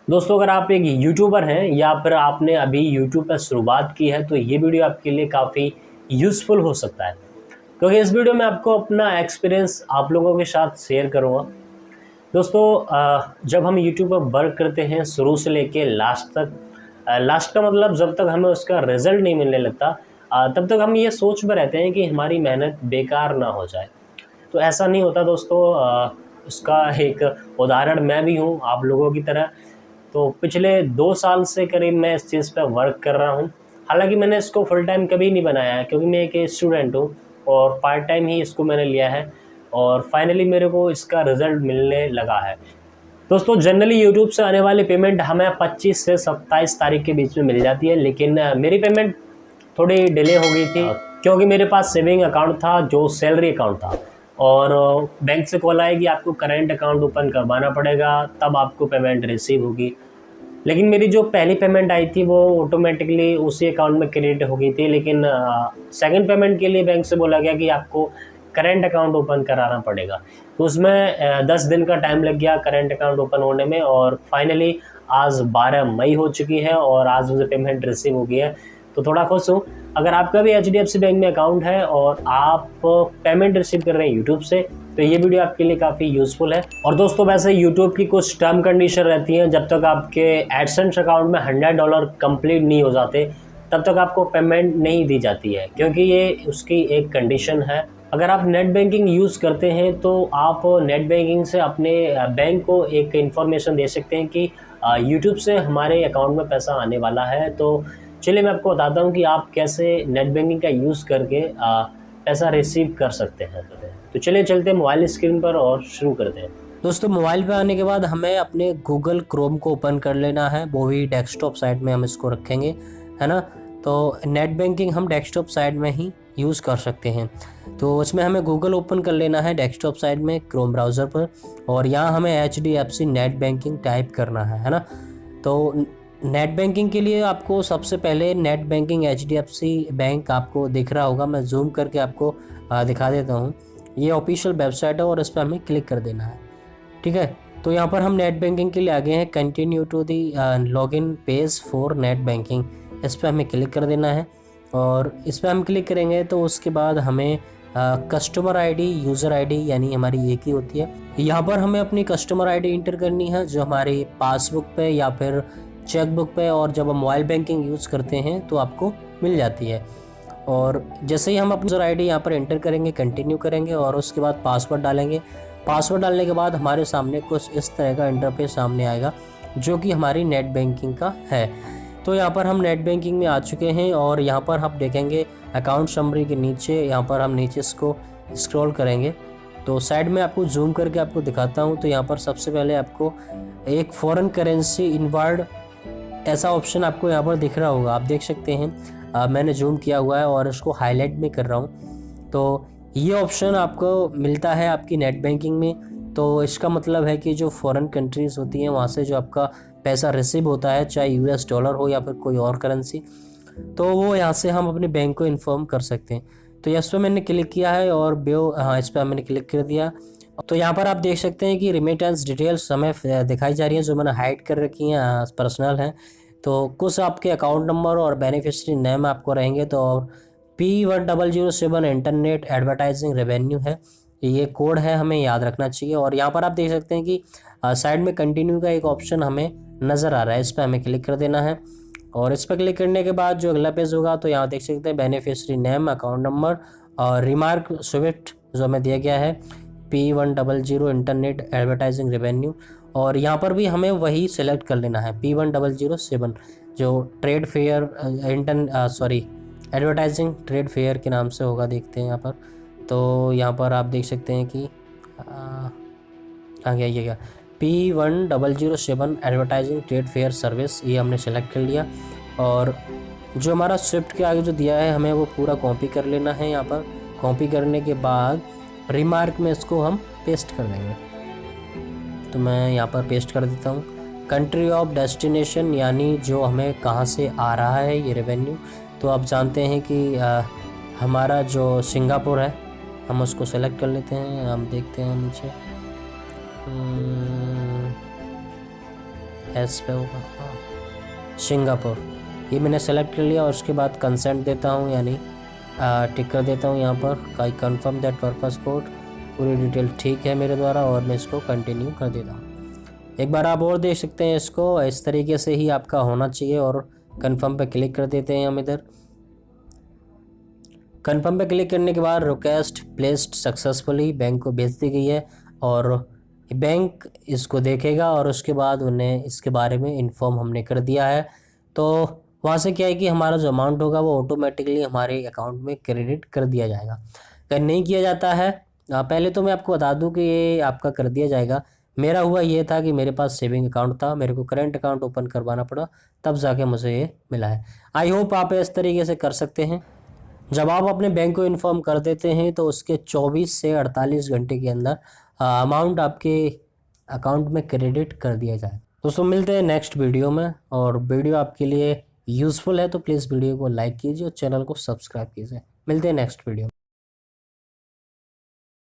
दोस्तों, अगर आप एक यूट्यूबर हैं या फिर आपने अभी यूट्यूब पर शुरुआत की है तो ये वीडियो आपके लिए काफ़ी यूज़फुल हो सकता है, क्योंकि इस वीडियो में आपको अपना एक्सपीरियंस आप लोगों के साथ शेयर करूँगा। दोस्तों, जब हम यूट्यूब पर वर्क करते हैं शुरू से लेके लास्ट तक, लास्ट का मतलब जब तक हमें उसका रिज़ल्ट नहीं मिलने लगता, तब तक हम ये सोच में रहते हैं कि हमारी मेहनत बेकार ना हो जाए। तो ऐसा नहीं होता दोस्तों। उसका एक उदाहरण मैं भी हूँ आप लोगों की तरह। तो पिछले 2 साल से करीब मैं इस चीज़ पे वर्क कर रहा हूँ। हालाँकि मैंने इसको फुल टाइम कभी नहीं बनाया है, क्योंकि मैं एक स्टूडेंट हूँ और पार्ट टाइम ही इसको मैंने लिया है और फाइनली मेरे को इसका रिज़ल्ट मिलने लगा है। दोस्तों, जनरली यूट्यूब से आने वाली पेमेंट हमें 25 से 27 तारीख के बीच में मिल जाती है, लेकिन मेरी पेमेंट थोड़ी डिले हो गई थी, क्योंकि मेरे पास सेविंग अकाउंट था जो सैलरी अकाउंट था और बैंक से कॉल आया कि आपको करंट अकाउंट ओपन करवाना पड़ेगा, तब आपको पेमेंट रिसीव होगी। लेकिन मेरी जो पहली पेमेंट आई थी वो ऑटोमेटिकली उसी अकाउंट में क्रेडिट हो गई थी, लेकिन सेकंड पेमेंट के लिए बैंक से बोला गया कि आपको करंट अकाउंट ओपन कराना पड़ेगा। तो उसमें 10 दिन का टाइम लग गया करंट अकाउंट ओपन होने में, और फाइनली आज 12 मई हो चुकी है और आज मुझे पेमेंट रिसीव हो गई है। तो थोड़ा खुश हूँ। अगर आपका भी HDFC बैंक में अकाउंट है और आप पेमेंट रिसीव कर रहे हैं यूट्यूब से, तो ये वीडियो आपके लिए काफ़ी यूज़फुल है। और दोस्तों, वैसे यूट्यूब की कुछ टर्म कंडीशन रहती हैं, जब तक आपके एडसेंस अकाउंट में $100 कंप्लीट नहीं हो जाते तब तक आपको पेमेंट नहीं दी जाती है, क्योंकि ये उसकी एक कंडीशन है। अगर आप नेट बैंकिंग यूज़ करते हैं तो आप नेट बैंकिंग से अपने बैंक को एक इन्फॉर्मेशन दे सकते हैं कि यूट्यूब से हमारे अकाउंट में पैसा आने वाला है। तो चलिए मैं आपको बताता हूँ कि आप कैसे नेट बैंकिंग का यूज़ करके पैसा रिसीव कर सकते हैं। तो चलिए चलते हैं मोबाइल स्क्रीन पर और शुरू करते हैं। दोस्तों, मोबाइल पे आने के बाद हमें अपने गूगल क्रोम को ओपन कर लेना है, वो भी डेस्कटॉप साइड में हम इसको रखेंगे, है ना। तो नेट बैंकिंग हम डेस्कटॉप साइड में ही यूज़ कर सकते हैं। तो इसमें हमें गूगल ओपन कर लेना है डेस्कटॉप साइड में क्रोम ब्राउज़र पर, और यहाँ हमें HDFC नेट बैंकिंग टाइप करना है ना। तो नेट बैंकिंग के लिए आपको सबसे पहले नेट बैंकिंग HDFC बैंक आपको दिख रहा होगा। मैं जूम करके आपको दिखा देता हूँ। ये ऑफिशियल वेबसाइट है और इस पर हमें क्लिक कर देना है, ठीक है। तो यहाँ पर हम नेट बैंकिंग के लिए आगे हैं, continue to the login page for net banking, इस पर हमें क्लिक कर देना है। और इस पर हम क्लिक करेंगे तो उसके बाद हमें कस्टमर ID, यूज़र ID यानी हमारी एक ही होती है। यहाँ पर हमें अपनी कस्टमर ID इंटर करनी है, जो हमारी पासबुक पे या फिर चेकबुक पे और जब हम मोबाइल बैंकिंग यूज़ करते हैं तो आपको मिल जाती है। और जैसे ही हम अपनी यूज़र ID यहाँ पर एंटर करेंगे, कंटिन्यू करेंगे और उसके बाद पासवर्ड डालेंगे। पासवर्ड डालने के बाद हमारे सामने कुछ इस तरह का इंटरफेस सामने आएगा, जो कि हमारी नेट बैंकिंग का है। तो यहाँ पर हम नेट बैंकिंग में आ चुके हैं और यहाँ पर हम देखेंगे अकाउंट समरी के नीचे, यहाँ पर हम नीचे इसको स्क्रॉल करेंगे तो साइड में आपको जूम करके आपको दिखाता हूँ। तो यहाँ पर सबसे पहले आपको एक फॉरेन करेंसी इनवर्ड ऐसा ऑप्शन आपको यहाँ पर दिख रहा होगा, आप देख सकते हैं। मैंने जूम किया हुआ है और इसको हाईलाइट भी कर रहा हूँ। तो ये ऑप्शन आपको मिलता है आपकी नेट बैंकिंग में। तो इसका मतलब है कि जो फॉरेन कंट्रीज़ होती हैं वहाँ से जो आपका पैसा रिसीव होता है, चाहे US डॉलर हो या फिर कोई और करेंसी, तो वो यहाँ से हम अपने बैंक को इन्फॉर्म कर सकते हैं। तो इस पर मैंने क्लिक किया है और इस पर मैंने क्लिक कर दिया। तो यहाँ पर आप देख सकते हैं कि रिमिटेंस डिटेल्स हमें दिखाई जा रही हैं, जो मैंने हाइड कर रखी हैं, पर्सनल हैं। तो कुछ आपके अकाउंट नंबर और बेनिफिशियरी नेम आपको रहेंगे। तो P1007 इंटरनेट एडवर्टाइजिंग रेवेन्यू है, ये कोड है, हमें याद रखना चाहिए। और यहाँ पर आप देख सकते हैं कि साइड में कंटिन्यू का एक ऑप्शन हमें नज़र आ रहा है, इस पर हमें क्लिक कर देना है। और इस पर क्लिक करने के बाद जो अगला पेज होगा, तो यहाँ देख सकते हैं बेनिफिशियरी नेम, अकाउंट नंबर और रिमार्क स्विफ्ट जो हमें दिया गया है P100 इंटरनेट एडवर्टाइजिंग रेवेन्यू। और यहाँ पर भी हमें वही सेलेक्ट कर लेना है P1007, जो trade fair advertising trade fair के नाम से होगा, देखते हैं यहाँ पर। तो यहाँ पर आप देख सकते हैं कि कहाँ गया ये क्या P1007 advertising trade fair service, ये हमने सेलेक्ट कर लिया। और जो हमारा स्विफ्ट के आगे जो दिया है हमें वो पूरा कॉपी कर लेना है। यहाँ पर कॉपी करने के बाद रिमार्क में इसको हम पेस्ट कर देंगे। तो मैं यहाँ पर पेस्ट कर देता हूँ कंट्री ऑफ डेस्टिनेशन, यानी जो हमें कहाँ से आ रहा है ये रेवेन्यू। तो आप जानते हैं कि हमारा जो सिंगापुर है, हम उसको सेलेक्ट कर लेते हैं। हम देखते हैं नीचे, एस पे होगा, हाँ सिंगापुर, ये मैंने सेलेक्ट कर लिया और उसके बाद कंसेंट देता हूँ, यानी टिक कर देता हूँ यहाँ पर, I confirm that purpose code, पूरी डिटेल ठीक है मेरे द्वारा और मैं इसको कंटिन्यू कर देता हूँ। एक बार आप और देख सकते हैं इसको, इस तरीके से ही आपका होना चाहिए और कंफर्म पे क्लिक कर देते हैं हम इधर। कंफर्म पे क्लिक करने के बाद रिक्वेस्ट प्लेस्ड सक्सेसफुली, बैंक को भेज दी गई है और बैंक इसको देखेगा और उसके बाद उन्हें इसके बारे में इन्फॉर्म हमने कर दिया है। तो वहाँ से क्या है कि हमारा जो अमाउंट होगा वो ऑटोमेटिकली हमारे अकाउंट में क्रेडिट कर दिया जाएगा। अगर नहीं किया जाता है, पहले तो मैं आपको बता दूं कि ये आपका कर दिया जाएगा। मेरा हुआ ये था कि मेरे पास सेविंग अकाउंट था, मेरे को करेंट अकाउंट ओपन करवाना पड़ा, तब जाके मुझे ये मिला है। आई होप आप इस तरीके से कर सकते हैं। जब आप अपने बैंक को इन्फॉर्म कर देते हैं तो उसके 24 से 48 घंटे के अंदर अमाउंट आपके अकाउंट में क्रेडिट कर दिया जाए। दोस्तों मिलते हैं नेक्स्ट वीडियो में, और वीडियो आपके लिए यूज़फुल है तो प्लीज़ वीडियो को लाइक कीजिए और चैनल को सब्सक्राइब कीजिए। मिलते हैं नेक्स्ट वीडियो में।